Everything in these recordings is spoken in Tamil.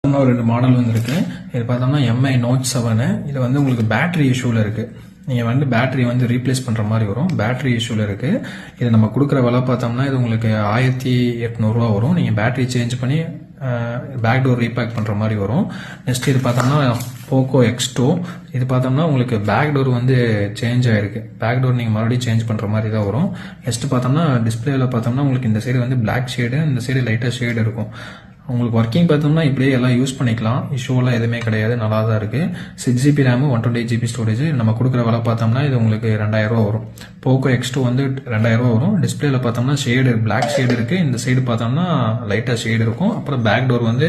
ஒரு 2 மாடல் வந்துருக்கு. இது பார்த்தோம்னா MI Note 7. இது வந்து உங்களுக்கு பேட்டரி இஷ்யூவில் இருக்குது. நீங்கள் வந்து பேட்டரி வந்து ரீப்ளேஸ் பண்ணுற மாதிரி வரும். பேட்டரி இஷ்யூவில் இருக்குது. இது நம்ம கொடுக்குற விலை பார்த்தோம்னா இது உங்களுக்கு 1800 வரும். நீங்கள் பேட்டரி சேஞ்ச் பண்ணி பேக் டோர் ரீபேக் பண்ணுற மாதிரி வரும். நெக்ஸ்ட் இது பார்த்தோம்னா போக்கோ X2. இது பார்த்தோம்னா உங்களுக்கு பேக் டோர் வந்து சேஞ்ச் ஆகிருக்கு. பேக் டோர் நீங்கள் மறுபடியும் சேஞ்ச் பண்ணுற மாதிரி தான் வரும். நெக்ஸ்ட் பார்த்தோம்னா டிஸ்பிளேல பார்த்தோம்னா உங்களுக்கு இந்த சைடு வந்து பிளாக் ஷேடு, இந்த சைடு லைட்டாக ஷேடு இருக்கும். உங்களுக்கு ஒர்க்கிங் பார்த்தோம்னா இப்படியே எல்லாம் யூஸ் பண்ணிக்கலாம். இஷ்யூலாம் எதுவுமே கிடையாது, நல்லா தான் இருக்குது. 6GB RAM 128GB storage. நம்ம கொடுக்குற விலை பார்த்தோம்னா இது உங்களுக்கு 2000 வரும். போக்கோ X2 வந்து 2000 வரும். டிஸ்பிளேல பார்த்தோம்னா ஷேடு பிளாக் ஷேடு இருக்குது. இந்த சைடு பார்த்தோம்னா லைட்டாக ஷேடு இருக்கும். அப்புறம் பேக் டோர் வந்து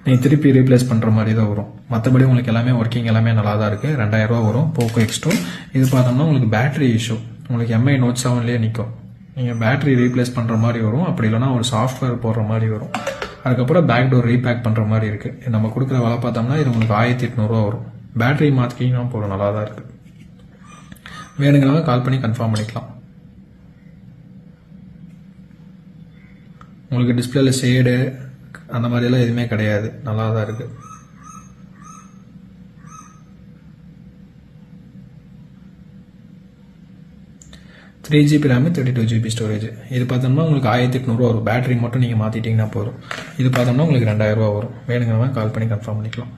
நீங்கள் திருப்பி ரீப்ளேஸ் பண்ணுற மாதிரி தான் வரும். மற்றபடி உங்களுக்கு எல்லாமே ஒர்க்கிங் எல்லாமே நல்லா தான் இருக்குது. 2000 வரும் போக்கோ X2. இது பார்த்தோம்னா உங்களுக்கு பேட்டரி இஷ்யூ உங்களுக்கு MI Note 7லேயே நிற்கும். நீங்கள் பேட்டரி ரீப்ளேஸ் பண்ணுற மாதிரி வரும். அப்படி இல்லைனா ஒரு சாஃப்ட்வேர் போடுற மாதிரி வரும். அதுக்கப்புறம் பேக் டோர் ரீபேக் பண்ணுற மாதிரி இருக்குது. நம்ம கொடுக்குற விலை பார்த்தோம்னா இது உங்களுக்கு 1800 வரும். பேட்டரி மாற்றிக்கிங்கன்னா போதும், நல்லா தான் இருக்குது. வேணுங்கிறவங்க கால் பண்ணி கன்ஃபார்ம் பண்ணிக்கலாம். உங்களுக்கு டிஸ்பிளேல ஷேடு அந்த மாதிரியெல்லாம் எதுவுமே கிடையாது, நல்லா தான் இருக்குது. GB RAM 32GB storage. இது பார்த்தோம்னா உங்களுக்கு 1800 வரும். பேட்டரி மட்டும் நீங்கள் மாற்றிட்டீங்கன்னா போதும். இது பார்த்தோம்னா உங்களுக்கு 2000 வரும். வேணுங்கிறவங்க கால் பண்ணி கன்ஃபார்ம் பண்ணிக்கலாம்.